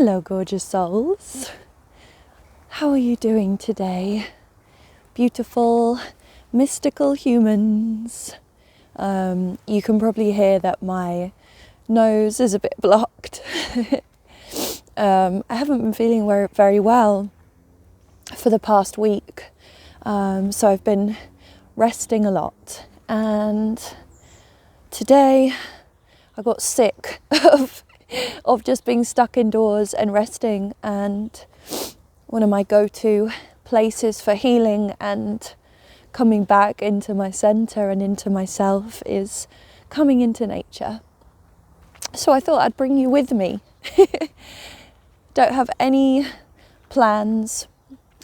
Hello, gorgeous souls. How are you doing today? Beautiful, mystical humans. You can probably hear that my nose is a bit blocked. I haven't been feeling very well for the past week, so I've been resting a lot. And today I got sick of just being stuck indoors and resting, and one of my go-to places for healing and coming back into my center and into myself is coming into nature. So I thought I'd bring you with me. Don't have any plans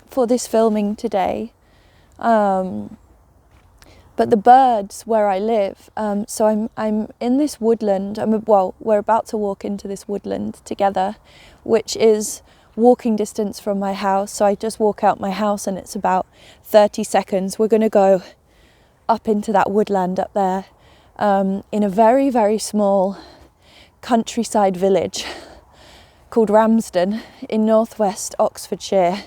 for this filming today, but the birds where I live, so I'm in this woodland. We're about to walk into this woodland together, which is walking distance from my house. So I just walk out my house and it's about 30 seconds. We're going to go up into that woodland up there, in a very, very small countryside village called Ramsden in northwest Oxfordshire.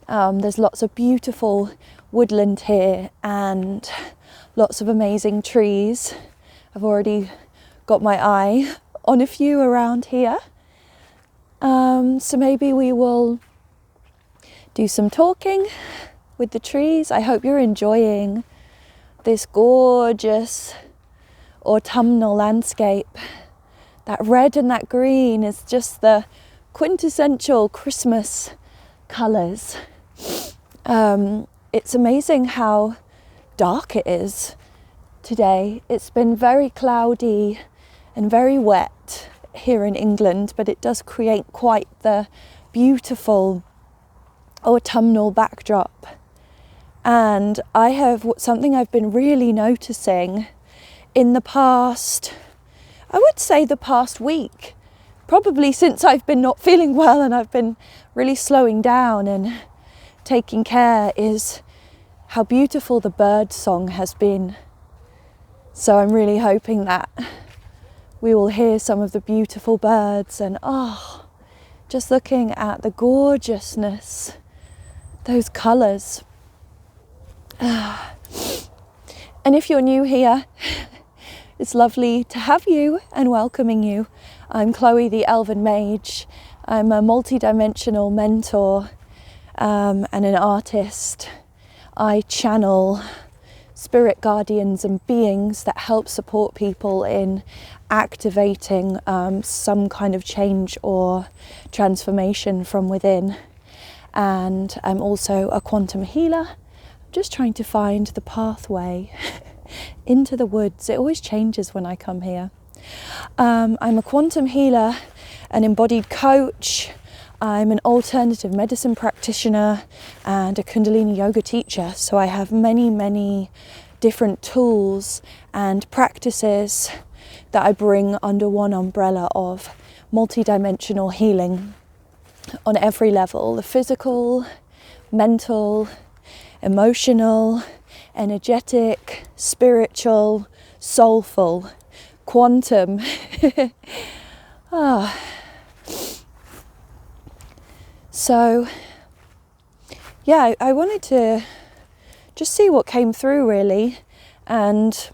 There's lots of beautiful woodland here and lots of amazing trees. I've already got my eye on a few around here. So maybe we will do some talking with the trees. I hope you're enjoying this gorgeous autumnal landscape. That red and that green is just the quintessential Christmas colours. It's amazing how dark it is today. It's been very cloudy and very wet here in England, but it does create quite the beautiful autumnal backdrop. And something I've been really noticing in the past, I would say the past week, probably since I've been not feeling well and I've been really slowing down and taking care, is how beautiful the bird song has been. So I'm really hoping that we will hear some of the beautiful birds and just looking at the gorgeousness, those colours. And if you're new here, it's lovely to have you and welcoming you. I'm Chloe the Elven Mage. I'm a multidimensional mentor and an artist. I channel spirit guardians and beings that help support people in activating some kind of change or transformation from within. And I'm also a quantum healer. I'm just trying to find the pathway into the woods. It always changes when I come here. I'm a quantum healer, an embodied coach. I'm an alternative medicine practitioner and a Kundalini yoga teacher. So I have many, many different tools and practices that I bring under one umbrella of multidimensional healing on every level: the physical, mental, emotional, energetic, spiritual, soulful, quantum. So, yeah, I wanted to just see what came through really and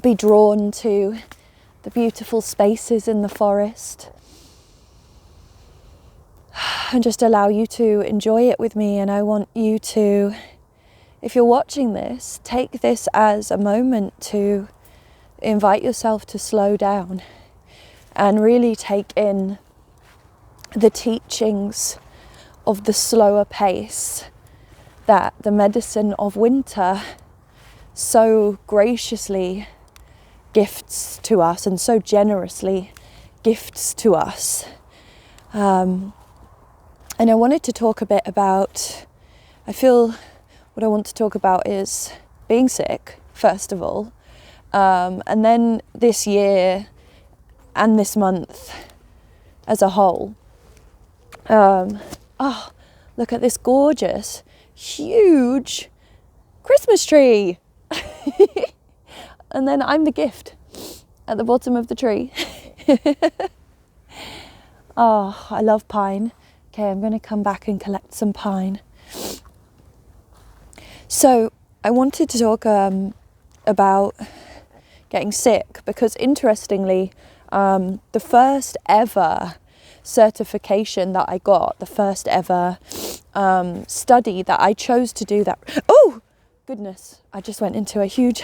be drawn to the beautiful spaces in the forest and just allow you to enjoy it with me. And I want you to, if you're watching this, take this as a moment to invite yourself to slow down and really take in the teachings of the slower pace that the medicine of winter so graciously gifts to us and so generously gifts to us. And I wanted to talk a bit about, what I want to talk about is being sick, first of all, and then this year and this month as a whole. Look at this gorgeous, huge Christmas tree. And then I'm the gift at the bottom of the tree. Oh, I love pine. Okay, I'm going to come back and collect some pine. So I wanted to talk about getting sick, because interestingly, the first ever certification that I got, the first ever study that I chose to do that. Oh, goodness, I just went into a huge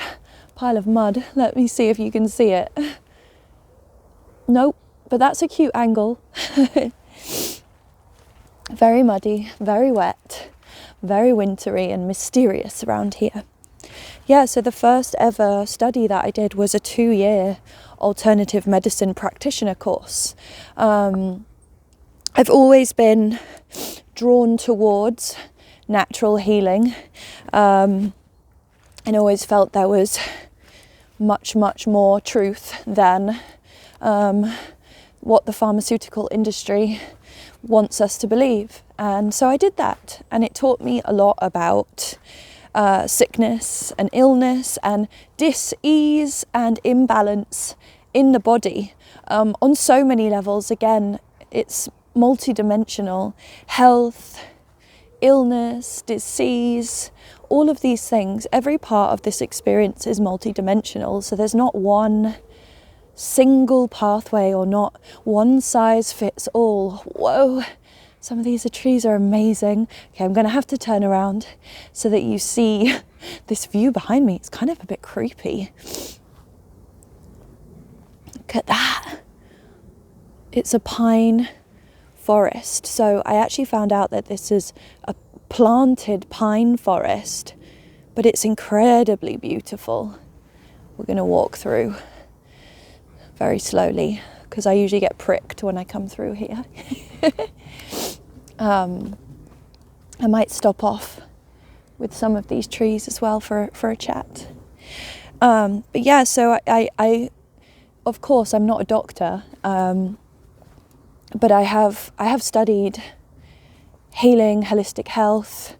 pile of mud. Let me see if you can see it. Nope, but that's a cute angle. Very muddy, very wet, very wintry and mysterious around here. Yeah, so the first ever study that I did was a 2-year alternative medicine practitioner course. I've always been drawn towards natural healing, and always felt there was much, much more truth than what the pharmaceutical industry wants us to believe. And so I did that, and it taught me a lot about sickness and illness and dis-ease and imbalance in the body on so many levels. Again, it's multidimensional. Health, illness, disease, all of these things, every part of this experience is multidimensional. So there's not one single pathway, or not one size fits all. Whoa, some of these trees are amazing. Okay, I'm going to have to turn around so that you see this view behind me. It's kind of a bit creepy. Look at that. It's a pine forest. So I actually found out that this is a planted pine forest, but it's incredibly beautiful. We're going to walk through very slowly, because I usually get pricked when I come through here. I might stop off with some of these trees as well for a chat. But yeah, so I of course I'm not a doctor, but I have studied healing, holistic health,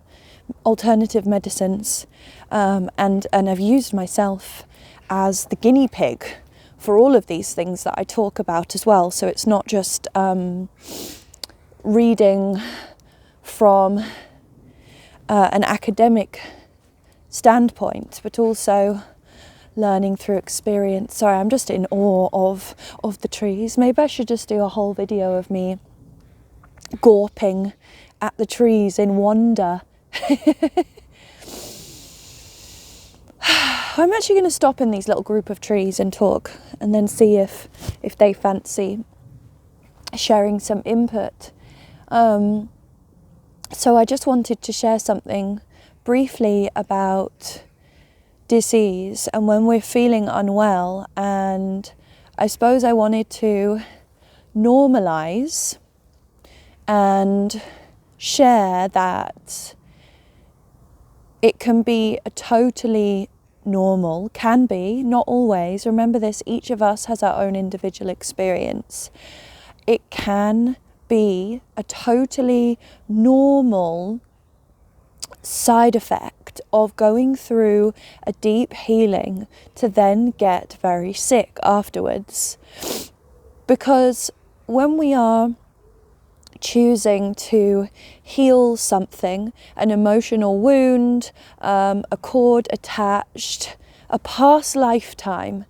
alternative medicines, and I've used myself as the guinea pig for all of these things that I talk about as well. So it's not just reading from an academic standpoint, but also learning through experience. Sorry, I'm just in awe of the trees. Maybe I should just do a whole video of me gawping at the trees in wonder. I'm actually going to stop in these little group of trees and talk, and then see if they fancy sharing some input. So I just wanted to share something briefly about disease and when we're feeling unwell, and I suppose I wanted to normalize and share that it can be a totally normal, can be, not always. Remember this, each of us has our own individual experience. It can be a totally normal side effect of going through a deep healing to then get very sick afterwards. Because when we are choosing to heal something, an emotional wound, a cord attached, a past lifetime,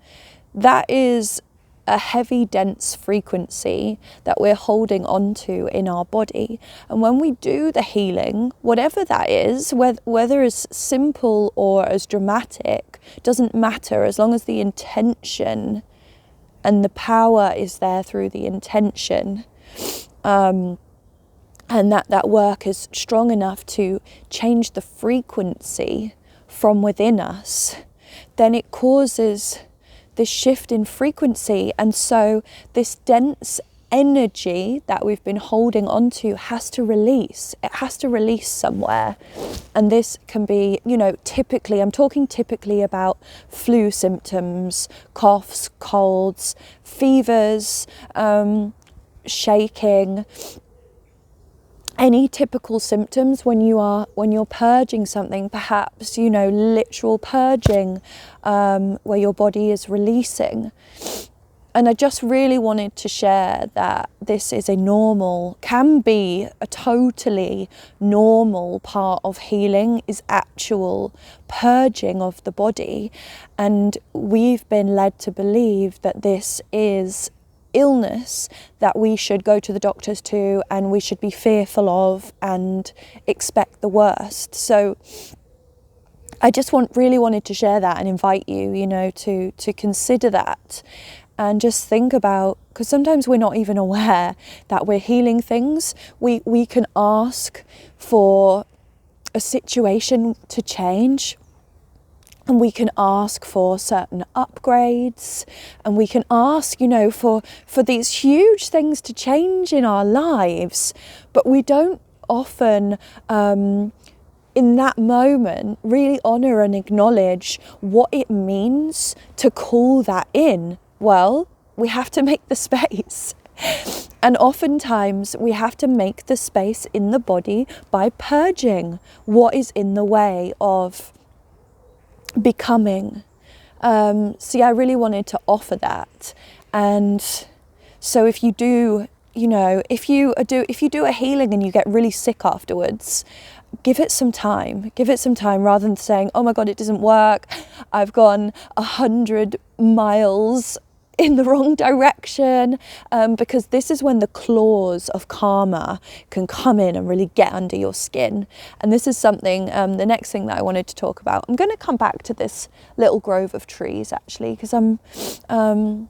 that is a heavy, dense frequency that we're holding on to in our body. And when we do the healing, whatever that is, whether as simple or as dramatic, doesn't matter, as long as the intention and the power is there through the intention. And that work is strong enough to change the frequency from within us, then it causes this shift in frequency. And so this dense energy that we've been holding onto has to release. It has to release somewhere. And this can be, typically, I'm talking typically about flu symptoms, coughs, colds, fevers, shaking, any typical symptoms when you're purging something, perhaps, literal purging, where your body is releasing. And I just really wanted to share that this is can be a totally normal part of healing, is actual purging of the body. And we've been led to believe that this is illness that we should go to the doctors to, and we should be fearful of and expect the worst. So I just really wanted to share that and invite you, to consider that. And just think about, because sometimes we're not even aware that we're healing things. We can ask for a situation to change, and we can ask for certain upgrades, and we can ask, for these huge things to change in our lives, but we don't often, in that moment, really honour and acknowledge what it means to call that in. Well, we have to make the space. And oftentimes we have to make the space in the body by purging what is in the way of becoming. I really wanted to offer that. And so if you do, if you do a healing and you get really sick afterwards, give it some time rather than saying, oh my God, it doesn't work. I've gone 100 miles in the wrong direction, because this is when the claws of karma can come in and really get under your skin. And this is something, the next thing that I wanted to talk about. I'm going to come back to this little grove of trees actually, because I'm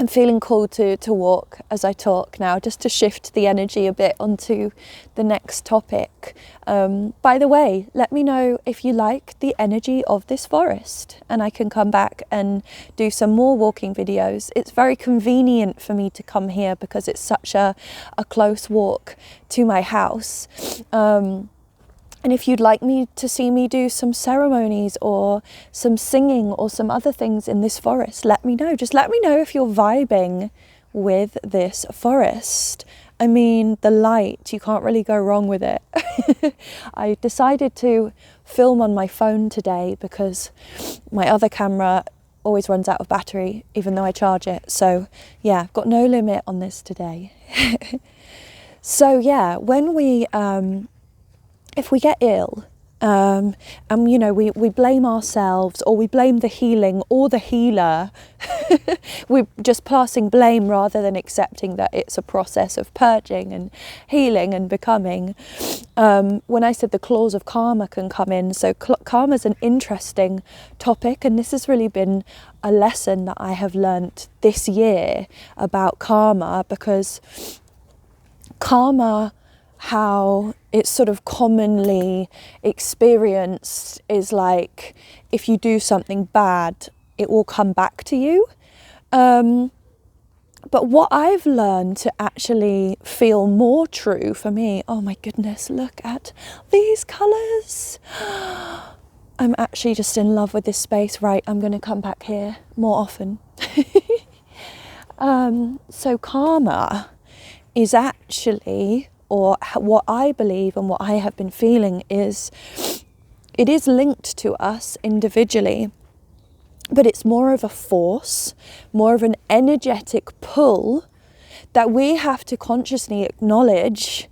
feeling called to walk as I talk now, just to shift the energy a bit onto the next topic. By the way, let me know if you like the energy of this forest, and I can come back and do some more walking videos. It's very convenient for me to come here because it's such a close walk to my house. And if you'd like to see me do some ceremonies or some singing or some other things in this forest, let me know. Just let me know if you're vibing with this forest. I mean, the light, you can't really go wrong with it. I decided to film on my phone today because my other camera always runs out of battery, even though I charge it. So yeah, I've got no limit on this today. So yeah, when if we get ill, and we blame ourselves, or we blame the healing or the healer, we're just passing blame rather than accepting that it's a process of purging and healing and becoming. When I said the claws of karma can come in, so karma is an interesting topic, and this has really been a lesson that I have learnt this year about karma, because karma, how it's sort of commonly experienced, is like if you do something bad, it will come back to you. But what I've learned to actually feel more true for me, oh my goodness, look at these colours. I'm actually just in love with this space. Right, I'm going to come back here more often. So karma is actually, or what I believe and what I have been feeling is, it is linked to us individually, but it's more of a force, more of an energetic pull that we have to consciously acknowledge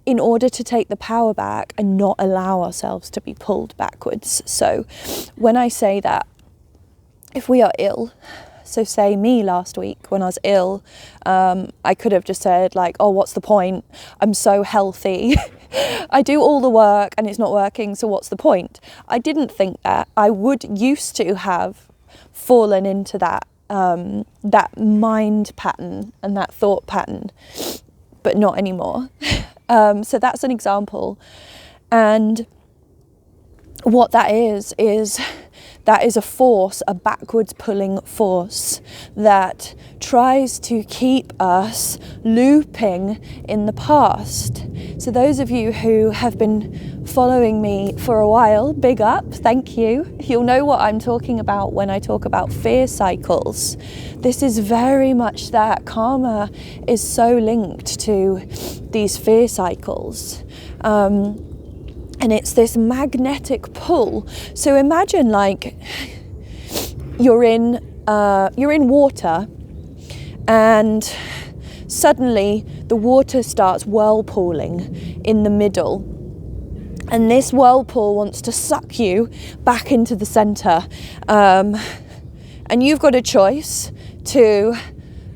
in order to take the power back and not allow ourselves to be pulled backwards. So when I say that, if we are ill, so say me last week when I was ill, I could have just said like, oh, what's the point? I'm so healthy. I do all the work and it's not working, so what's the point? I didn't think that. I used to have fallen into that mind pattern and that thought pattern, but not anymore. So that's an example. And what that is that is a force, a backwards pulling force that tries to keep us looping in the past. So those of you who have been following me for a while, big up, thank you. You'll know what I'm talking about when I talk about fear cycles. This is very much that. Karma is so linked to these fear cycles. And it's this magnetic pull. So imagine like you're in water, and suddenly the water starts whirlpooling in the middle, and this whirlpool wants to suck you back into the center, and you've got a choice to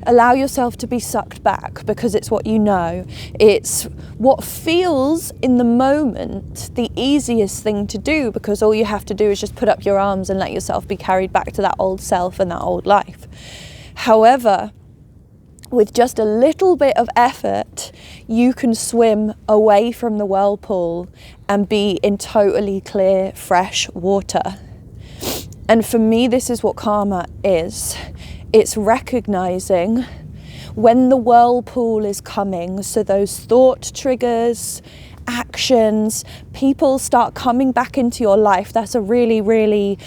allow yourself to be sucked back, because it's what you know. It's what feels in the moment the easiest thing to do, because all you have to do is just put up your arms and let yourself be carried back to that old self and that old life. However, with just a little bit of effort, you can swim away from the whirlpool and be in totally clear, fresh water. And for me, this is what karma is. It's recognizing when the whirlpool is coming, so those thought triggers, actions, people start coming back into your life. That's a really, really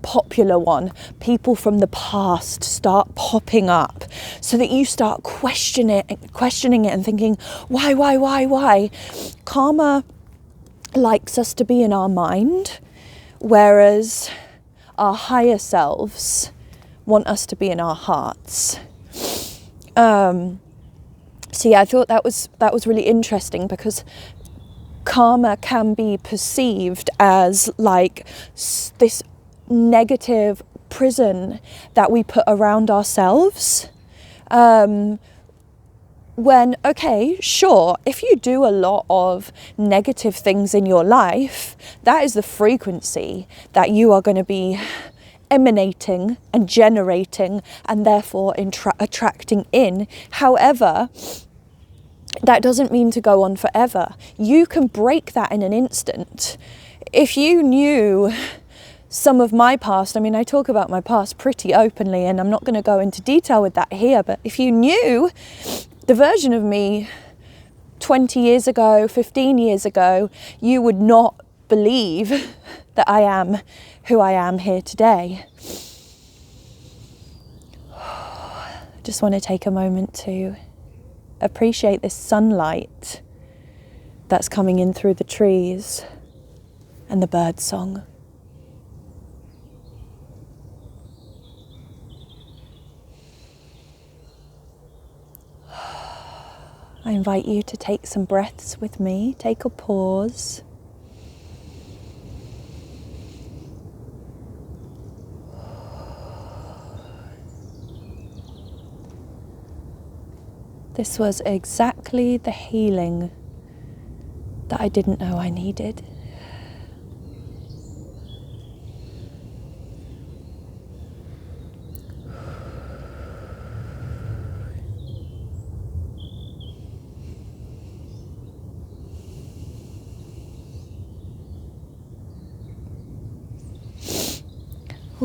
popular one. People from the past start popping up, so that you start questioning it and thinking, why? Karma likes us to be in our mind, whereas our higher selves want us to be in our hearts. So yeah, I thought that was really interesting, because karma can be perceived as like this negative prison that we put around ourselves. When, okay, sure, if you do a lot of negative things in your life, that is the frequency that you are going to be emanating and generating, and therefore attracting in. However, that doesn't mean to go on forever. You can break that in an instant. If you knew some of my past, I mean, I talk about my past pretty openly, and I'm not going to go into detail with that here, but if you knew the version of me 20 years ago, 15 years ago, you would not believe that I am who I am here today. Just want to take a moment to appreciate this sunlight that's coming in through the trees and the bird song. I invite you to take some breaths with me. Take a pause. This was exactly the healing that I didn't know I needed.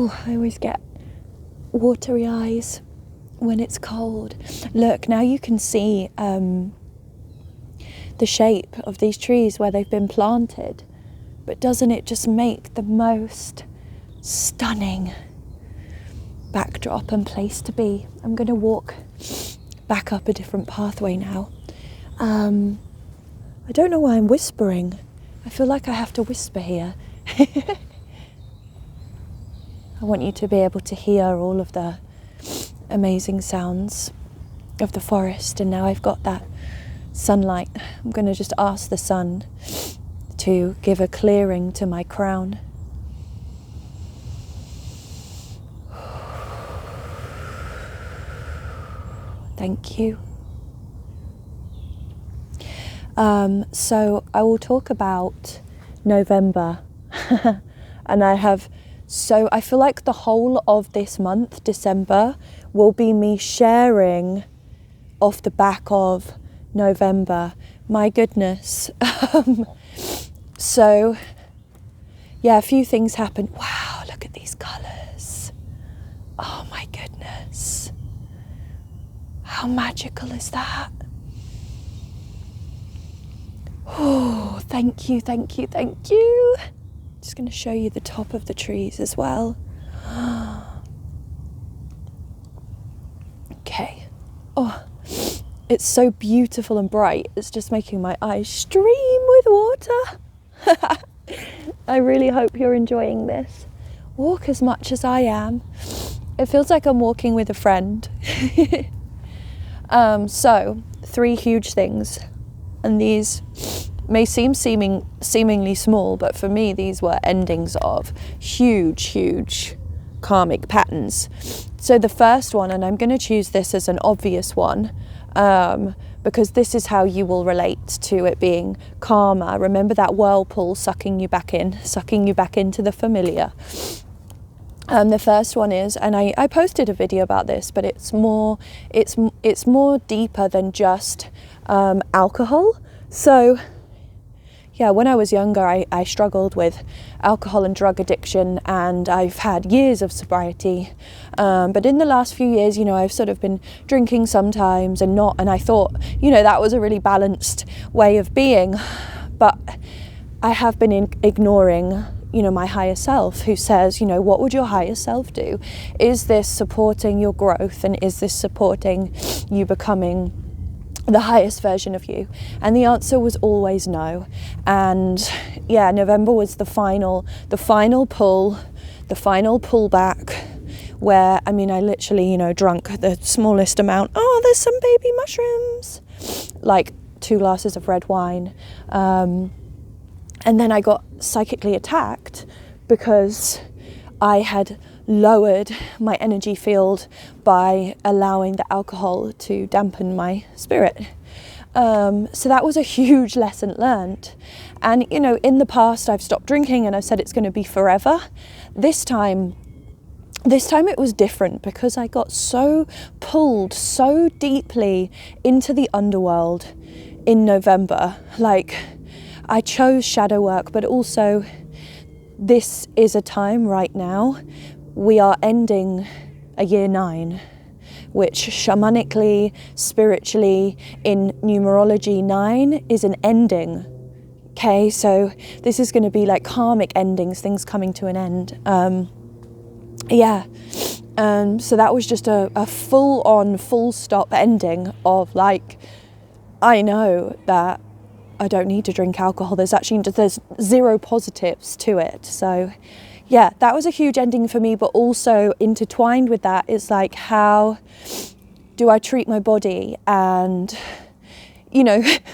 Oh, I always get watery eyes when it's cold. Look, now you can see the shape of these trees where they've been planted. But doesn't it just make the most stunning backdrop and place to be? I'm going to walk back up a different pathway now. I don't know why I'm whispering. I feel like I have to whisper here. I want you to be able to hear all of the amazing sounds of the forest, and now I've got that sunlight. I'm going to just ask the sun to give a clearing to my crown. Thank you. So I will talk about November and I feel like the whole of this month, December, will be me sharing off the back of November. My goodness. So, yeah, a few things happened. Wow, look at these colours. Oh my goodness. How magical is that? Oh, thank you, thank you, thank you. Just going to show you the top of the trees as well. Okay. Oh, it's so beautiful and bright. It's just making my eyes stream with water. I really hope you're enjoying this. Walk as much as I am. It feels like I'm walking with a friend. So 3 huge things, and these may seem seemingly small, but for me these were endings of huge karmic patterns. So the first one, and I'm going to choose this as an obvious one, because this is how you will relate to it being karma. Remember that whirlpool sucking you back into the familiar. The first one is, and I posted a video about this, but it's more deeper than just alcohol. So yeah, when I was younger, I struggled with alcohol and drug addiction, and I've had years of sobriety. But in the last few years, I've sort of been drinking sometimes and not, and I thought, that was a really balanced way of being. But I have been ignoring, my higher self, who says, what would your higher self do? Is this supporting your growth, and is this supporting you becoming the highest version of you? And the answer was always no. And yeah, November was the final pullback, where I literally drunk the smallest amount. Oh, there's some baby mushrooms, like 2 glasses of red wine, and then I got psychically attacked because I had lowered my energy field by allowing the alcohol to dampen my spirit. So that was a huge lesson learned. And, in the past I've stopped drinking and I said it's going to be forever. This time it was different, because I got so pulled so deeply into the underworld in November. Like, I chose shadow work, but also this is a time right now. We are ending a year 9, which shamanically, spiritually, in numerology, 9 is an ending. Okay, so this is going to be like karmic endings, things coming to an end. So that was just a full-on, full-stop ending of like, I know that I don't need to drink alcohol. There's 0 positives to it. So yeah, that was a huge ending for me, but also intertwined with that is like, how do I treat my body? And,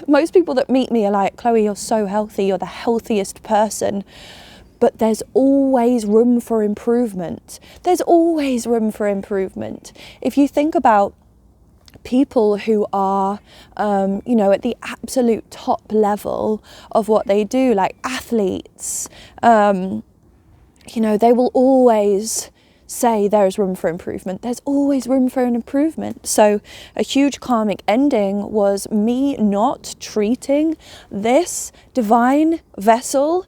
most people that meet me are like, Chloe, you're so healthy, you're the healthiest person. But there's always room for improvement. There's always room for improvement. If you think about people who are, at the absolute top level of what they do, like athletes, they will always say there's room for improvement. There's always room for an improvement. So a huge karmic ending was me not treating this divine vessel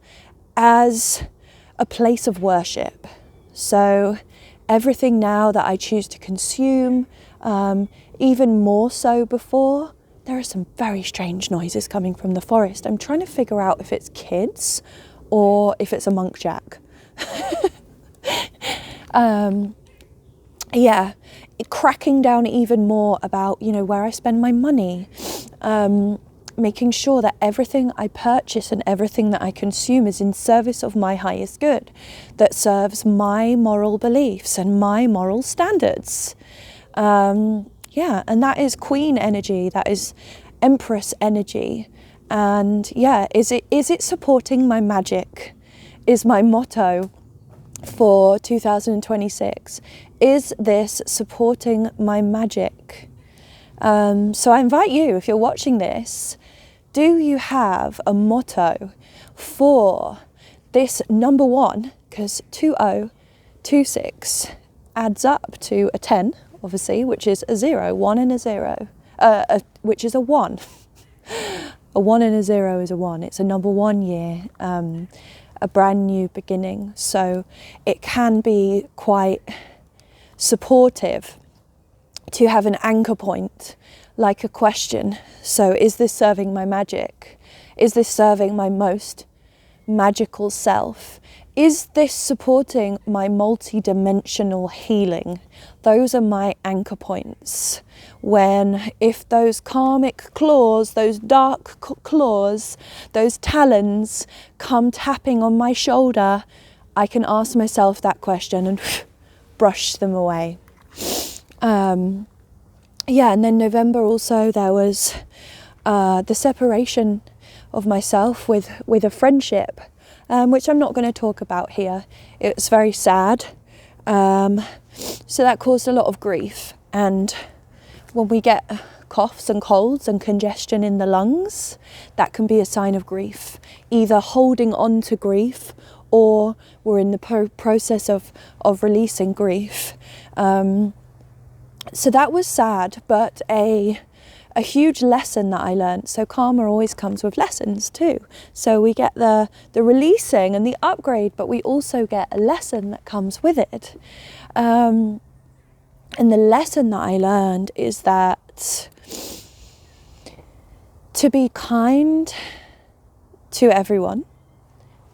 as a place of worship. So everything now that I choose to consume, even more so before, there are some very strange noises coming from the forest. I'm trying to figure out if it's kids or if it's a monk jack. Cracking down even more about, where I spend my money, making sure that everything I purchase and everything that I consume is in service of my highest good, that serves my moral beliefs and my moral standards. And that is queen energy, that is empress energy. And is it supporting my magic, is my motto for 2026. Is this supporting my magic? So I invite you, if you're watching this, do you have a motto for this number 1? Because 2026 adds up to a 10, obviously, which is a 0, 1 and a 0, which is a 1. A 1 and a 0 is a 1. It's a number 1 year, a brand new beginning. So it can be quite supportive to have an anchor point, like a question. So is this serving my magic? Is this serving my most magical self? Is this supporting my multidimensional healing? Those are my anchor points. If those karmic claws, those dark claws, those talons come tapping on my shoulder, I can ask myself that question and brush them away. yeah, and then November also, there was the separation of myself with a friendship, which I'm not going to talk about here. It was very sad. So that caused a lot of grief. And when we get coughs and colds and congestion in the lungs, that can be a sign of grief, either holding on to grief or we're in the process of releasing grief. So that was sad, but a huge lesson that I learned. So karma always comes with lessons too. So we get the releasing and the upgrade, but we also get a lesson that comes with it. And the lesson that I learned is that to be kind to everyone,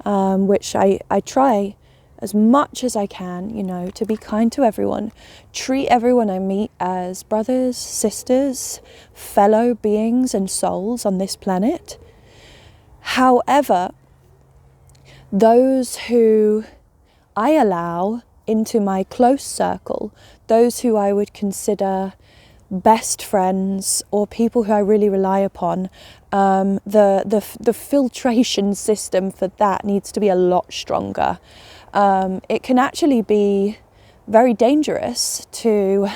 which I try as much as I can, you know, to be kind to everyone, treat everyone I meet as brothers, sisters, fellow beings and souls on this planet. However, those who I allow into my close circle, those who I would consider best friends or people who I really rely upon, the filtration system for that needs to be a lot stronger. It can actually be very dangerous to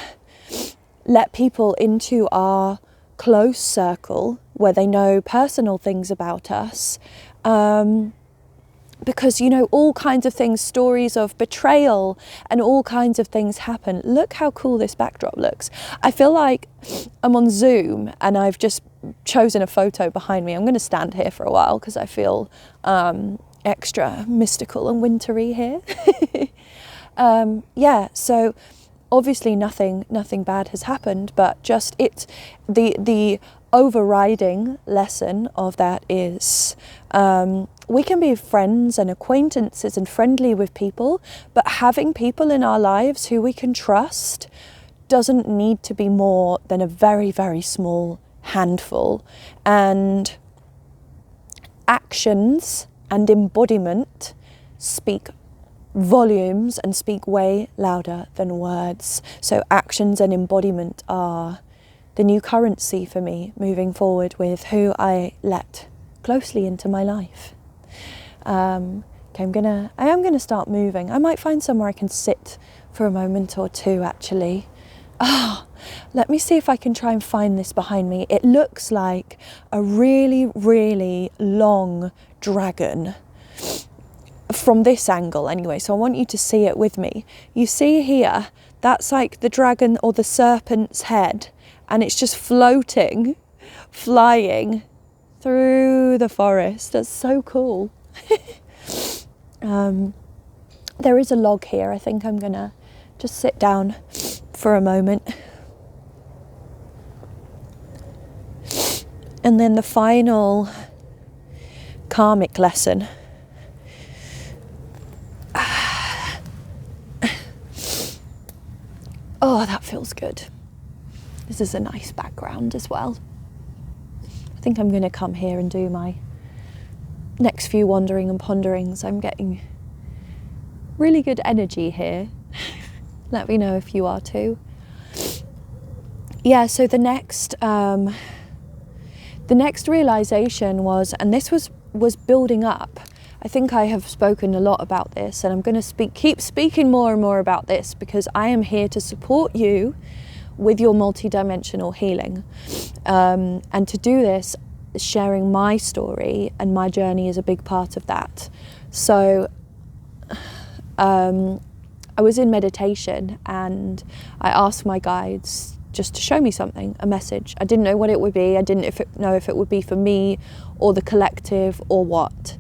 let people into our close circle where they know personal things about us, because, you know, all kinds of things, stories of betrayal and all kinds of things happen. Look how cool this backdrop looks. I feel like I'm on Zoom and I've just chosen a photo behind me. I'm going to stand here for a while because I feel extra mystical and wintry here. Yeah, so obviously nothing bad has happened, but just the overriding lesson of that is we can be friends and acquaintances and friendly with people, but having people in our lives who we can trust doesn't need to be more than a very, very small handful. And actions and embodiment speak volumes and speak way louder than words. So actions and embodiment are the new currency for me moving forward with who I let closely into my life. Okay, I am gonna start moving. I might find somewhere I can sit for a moment or two actually. Let me see if I can try and find this behind me. It looks like a really, really long dragon from this angle anyway, so I want you to see it with me. You see here, that's like the dragon or the serpent's head, and it's just floating, flying through the forest. That's so cool. There is a log here. I think I'm gonna just sit down for a moment. And then the final karmic lesson. Oh, that feels good. This is a nice background as well. I think I'm going to come here and do my next few wandering and ponderings. I'm getting really good energy here. Let me know if you are too. Yeah, so the next realization was, and this was building up. I think I have spoken a lot about this, and I'm going to keep speaking more and more about this because I am here to support you with your multidimensional healing. And to do this, sharing my story and my journey is a big part of that. So I was in meditation and I asked my guides just to show me something, a message. I didn't know what it would be. I didn't know if it would be for me or the collective or what.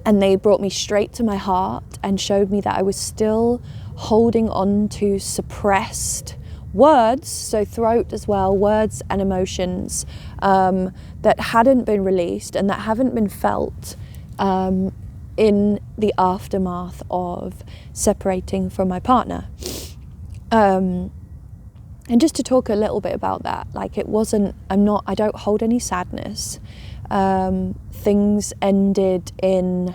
And they brought me straight to my heart and showed me that I was still holding on to suppressed words, so throat as well, words and emotions that hadn't been released and that haven't been felt in the aftermath of separating from my partner. And just to talk a little bit about that, like I don't hold any sadness. Things ended in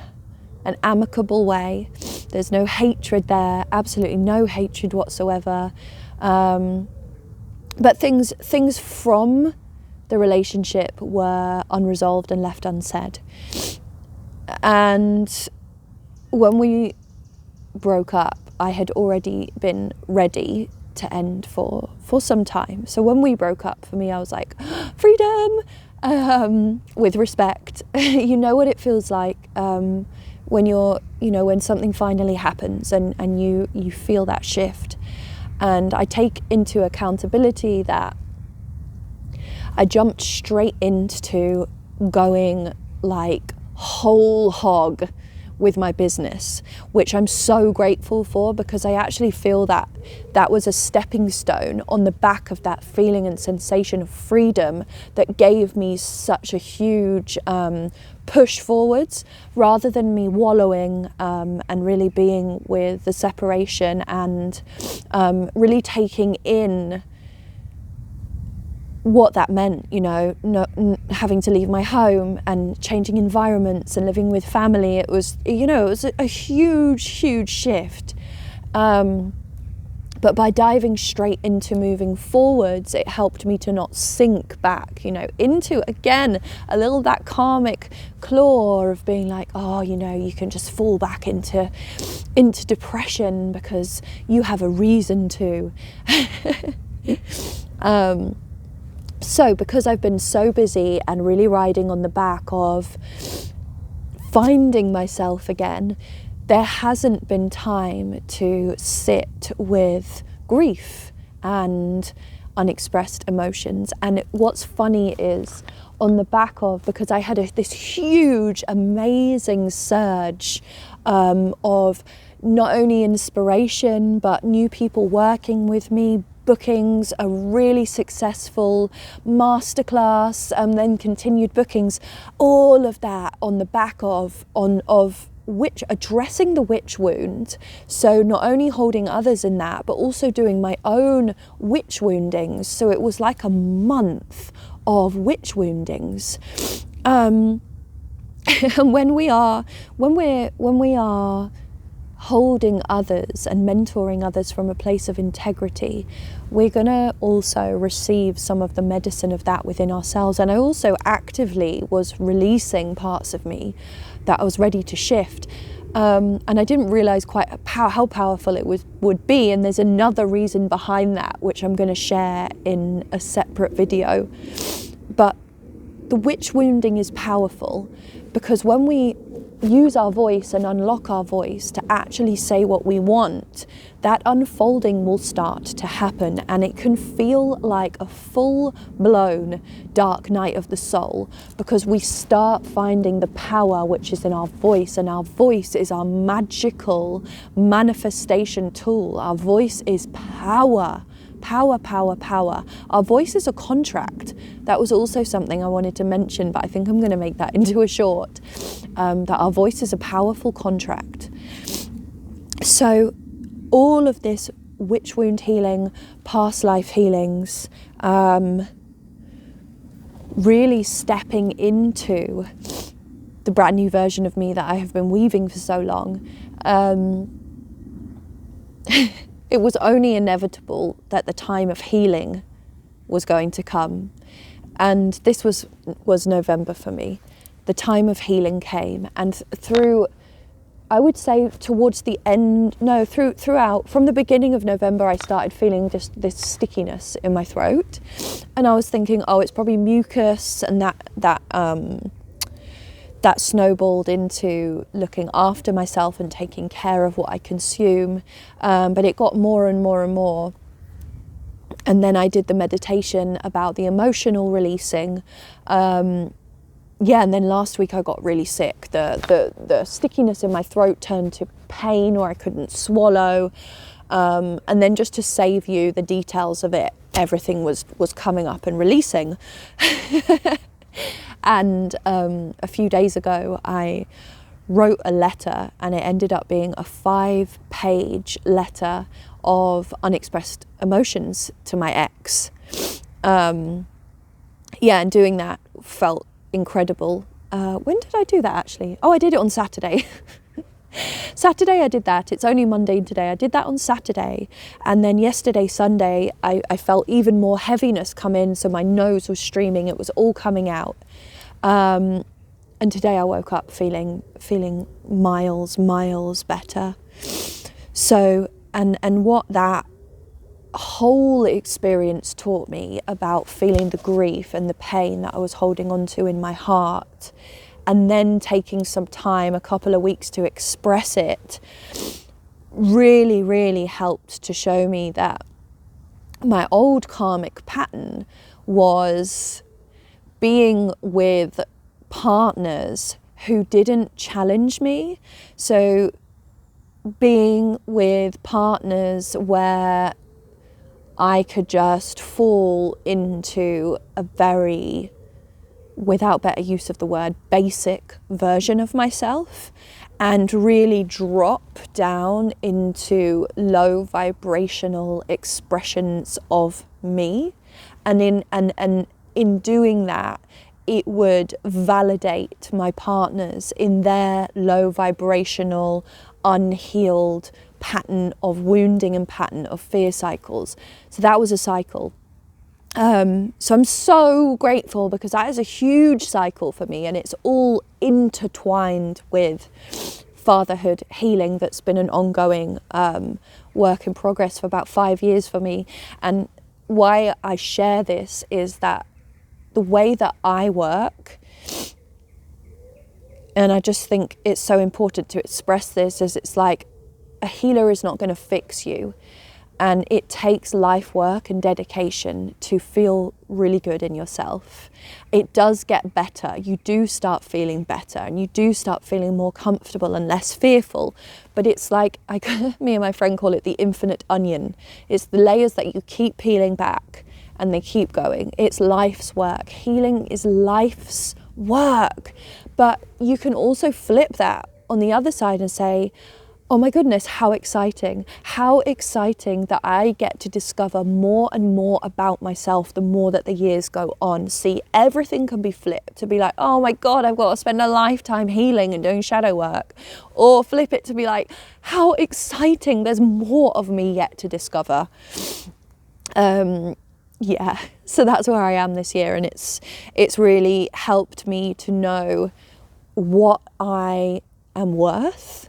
an amicable way. There's no hatred there, absolutely no hatred whatsoever. But things from the relationship were unresolved and left unsaid. And when we broke up, I had already been ready to end for some time. So when we broke up, for me, I was like, freedom, with respect. You know what it feels like when you're, when something finally happens and you feel that shift. And I take into accountability that I jumped straight into going like whole hog with my business, which I'm so grateful for, because I actually feel that that was a stepping stone on the back of that feeling and sensation of freedom that gave me such a huge push forwards, rather than me wallowing and really being with the separation and really taking in what that meant, having to leave my home and changing environments and living with family. It was, it was a huge shift. But by diving straight into moving forwards, it helped me to not sink back, into, again, a little that karmic claw of being like, you can just fall back into depression because you have a reason to. So because I've been so busy and really riding on the back of finding myself again, there hasn't been time to sit with grief and unexpressed emotions. And what's funny is, on the back of, because I had this huge, amazing surge of not only inspiration, but new people working with me, bookings, a really successful masterclass, then continued bookings, all of that on the back of addressing the witch wound. So not only holding others in that, but also doing my own witch woundings. So it was like a month of witch woundings. And when we are holding others and mentoring others from a place of integrity, we're going to also receive some of the medicine of that within ourselves. And I also actively was releasing parts of me that I was ready to shift. And I didn't realize quite how powerful it would be. And there's another reason behind that, which I'm going to share in a separate video. But the witch wounding is powerful, because when we use our voice and unlock our voice to actually say what we want, that unfolding will start to happen, and it can feel like a full-blown dark night of the soul, because we start finding the power which is in our voice, and our voice is our magical manifestation tool. Our voice is power. Our voice is a contract. That was also something I wanted to mention, but I think I'm going to make that into a short, that our voice is a powerful contract. So all of this witch wound healing, past life healings, really stepping into the brand new version of me that I have been weaving for so long, it was only inevitable that the time of healing was going to come. And this was November for me. The time of healing came. And through, I would say towards the end, throughout, from the beginning of November, I started feeling just this stickiness in my throat. And I was thinking, it's probably mucus, and that snowballed into looking after myself and taking care of what I consume. But it got more and more and more. And then I did the meditation about the emotional releasing. And then last week I got really sick. The stickiness in my throat turned to pain, or I couldn't swallow. And then, just to save you the details of it, everything was coming up and releasing. And a few days ago, I wrote a letter, and it ended up being a 5-page letter of unexpressed emotions to my ex. And doing that felt incredible. When did I do that, actually? I did it on Saturday. Saturday I did that. It's only Monday today. I did that on Saturday. And then yesterday, Sunday, I felt even more heaviness come in. So my nose was streaming. It was all coming out. And today I woke up feeling miles better. So, and what that whole experience taught me about feeling the grief and the pain that I was holding on to in my heart, and then taking some time, a couple of weeks, to express it, really helped to show me that my old karmic pattern was being with partners who didn't challenge me. So being with partners where I could just fall into a very, without better use of the word, basic version of myself, and really drop down into low vibrational expressions of me. And in doing that, it would validate my partners in their low vibrational, unhealed pattern of wounding and pattern of fear cycles. So that was a cycle. So I'm so grateful, because that is a huge cycle for me, and it's all intertwined with fatherhood healing that's been an ongoing work in progress for about 5 years for me. And why I share this is that the way that I work, and I just think it's so important to express this, is it's like a healer is not going to fix you. And it takes life work and dedication to feel really good in yourself. It does get better. You do start feeling better, and you do start feeling more comfortable and less fearful. But it's like, me and my friend call it the infinite onion. It's the layers that you keep peeling back, and they keep going. It's life's work. Healing is life's work. But you can also flip that on the other side and say, oh my goodness, how exciting that I get to discover more and more about myself the more that the years go on. See, everything can be flipped to be like, oh my God, I've got to spend a lifetime healing and doing shadow work. Or flip it to be like, how exciting, there's more of me yet to discover. Yeah, so that's where I am this year, and it's really helped me to know what I am worth,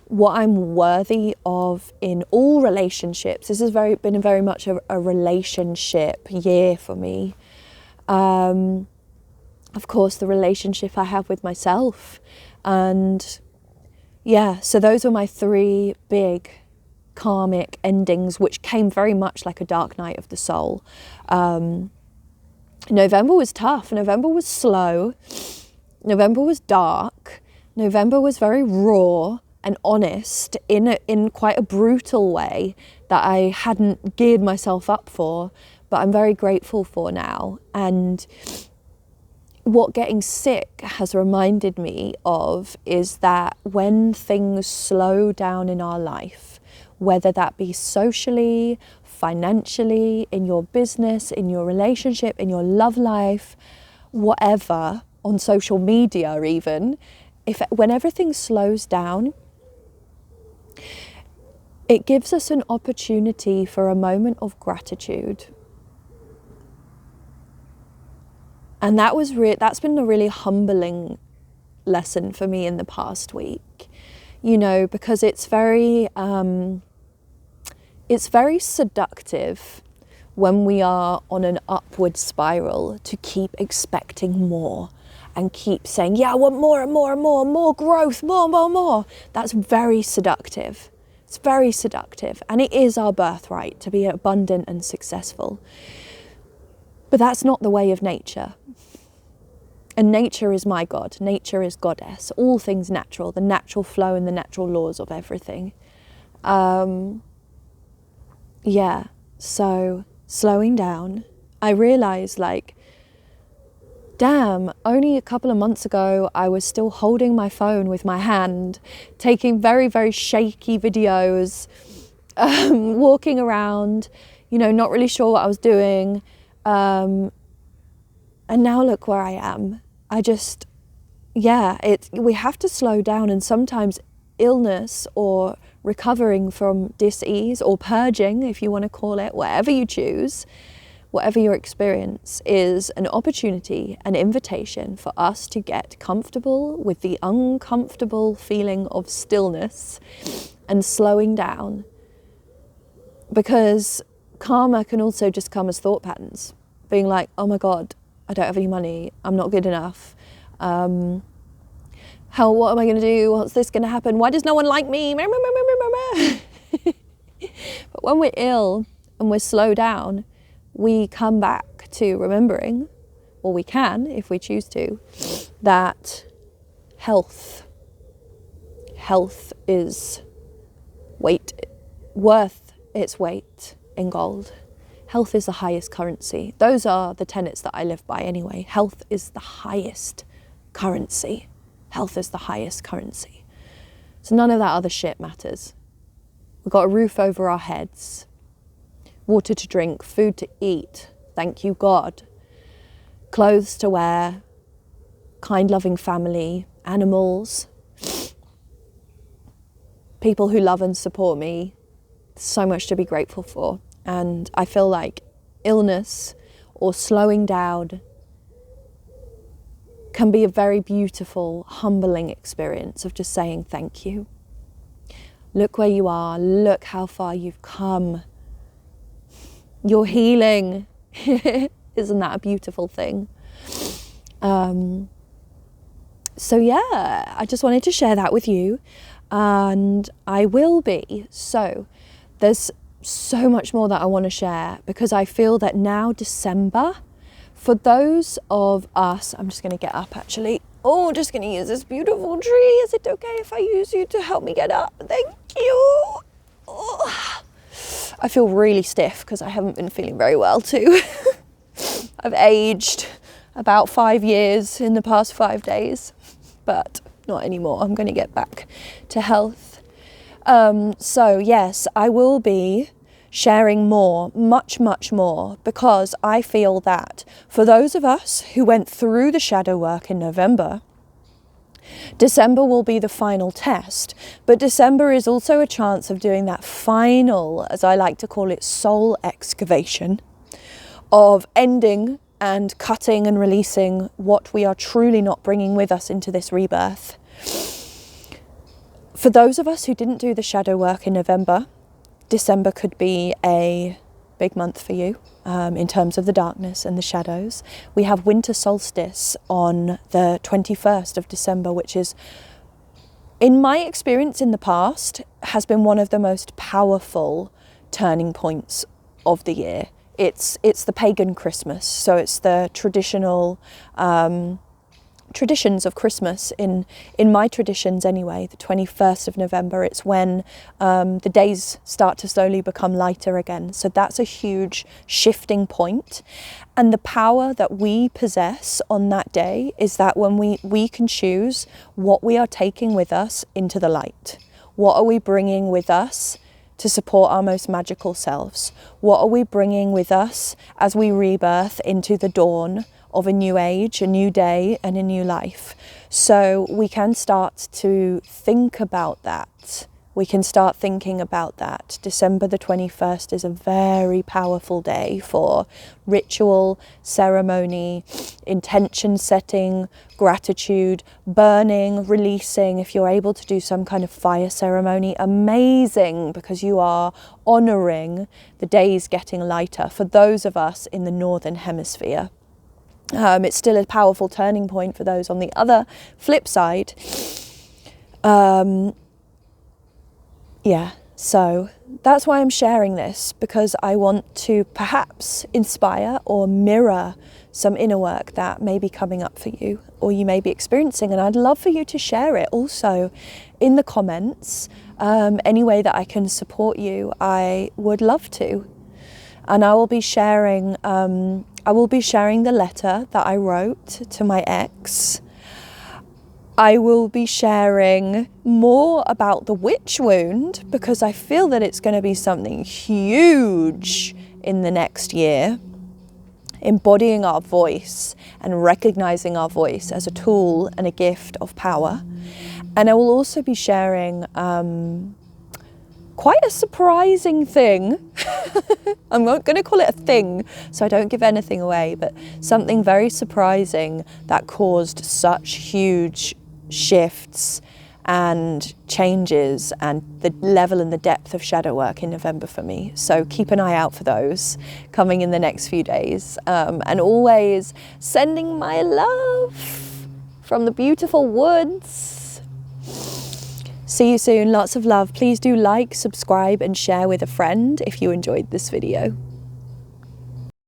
what I'm worthy of in all relationships. This has been very much a relationship year for me. Of course, the relationship I have with myself. And yeah, so those were my 3 big karmic endings, which came very much like a dark night of the soul. November was tough. November was slow. November was dark. November was very raw and honest in quite a brutal way that I hadn't geared myself up for, but I'm very grateful for now. And what getting sick has reminded me of is that when things slow down in our life, whether that be socially, financially, in your business, in your relationship, in your love life, whatever, on social media even, when everything slows down, it gives us an opportunity for a moment of gratitude. And that's been a really humbling lesson for me in the past week, because it's very seductive when we are on an upward spiral to keep expecting more and keep saying, yeah, I want more and more and more, more growth, more. That's very seductive. It's very seductive. And it is our birthright to be abundant and successful. But that's not the way of nature. And nature is my God. Nature is goddess. All things natural, the natural flow and the natural laws of everything. So slowing down, I realized damn, only a couple of months ago, I was still holding my phone with my hand, taking very, very shaky videos, walking around, not really sure what I was doing. And now look where I am. We have to slow down, and sometimes illness or recovering from dis-ease or purging, if you want to call it, whatever you choose, whatever your experience, is an opportunity, an invitation for us to get comfortable with the uncomfortable feeling of stillness and slowing down. Because karma can also just come as thought patterns, being like, oh my God, I don't have any money, I'm not good enough. What am I going to do? What's this going to happen? Why does no one like me? But when we're ill and we're slowed down, we come back to remembering, or we can, if we choose to, that health is worth its weight in gold. Health is the highest currency. Those are the tenets that I live by anyway. Health is the highest currency. Health is the highest currency. So none of that other shit matters. We've got a roof over our heads, water to drink, food to eat, thank you God, clothes to wear, kind, loving family, animals, people who love and support me. So much to be grateful for. And I feel like illness or slowing down can be a very beautiful, humbling experience of just saying thank you. Look where you are, look how far you've come. You're healing. Isn't that a beautiful thing? So yeah, I just wanted to share that with you, and I will be. So there's so much more that I want to share, because I feel that now December, for those of us, I'm just going to get up actually. Oh, just going to use this beautiful tree. Is it okay if I use you to help me get up? Thank you. Oh. I feel really stiff because I haven't been feeling very well too. I've aged about 5 years in the past 5 days, but not anymore. I'm going to get back to health. So yes, I will be sharing more, much more, because I feel that for those of us who went through the shadow work in November, December will be the final test, but December is also a chance of doing that final, as I like to call it, soul excavation, of ending and cutting and releasing what we are truly not bringing with us into this rebirth. For those of us who didn't do the shadow work in November, December could be a big month for you in terms of the darkness and the shadows. We have winter solstice on the 21st of December, which is, in my experience in the past, has been one of the most powerful turning points of the year. It's the pagan Christmas, so it's the traditional traditions of Christmas in my traditions anyway. The 21st of November, it's when the days start to slowly become lighter again. So that's a huge shifting point. And the power that we possess on that day is that when we can choose what we are taking with us into the light. What are we bringing with us to support our most magical selves? What are we bringing with us as we rebirth into the dawn of a new age, a new day, and a new life? So we can start to think about that. We can start thinking about that. December the 21st is a very powerful day for ritual, ceremony, intention setting, gratitude, burning, releasing. If you're able to do some kind of fire ceremony, amazing, because you are honouring the days getting lighter for those of us in the Northern Hemisphere. It's still a powerful turning point for those on the other flip side. So that's why I'm sharing this, because I want to perhaps inspire or mirror some inner work that may be coming up for you, or you may be experiencing, and I'd love for you to share it also in the comments. Any way that I can support you, I would love to. And I will be sharing the letter that I wrote to my ex. I will be sharing more about the witch wound, because I feel that it's going to be something huge in the next year. Embodying our voice and recognizing our voice as a tool and a gift of power. And I will also be sharing quite a surprising thing. I'm not going to call it a thing, so I don't give anything away, but something very surprising that caused such huge shifts and changes and the level and the depth of shadow work in November for me. So keep an eye out for those coming in the next few days. And always sending my love from the beautiful woods. See you soon, lots of love. Please do like, subscribe and share with a friend if you enjoyed this video.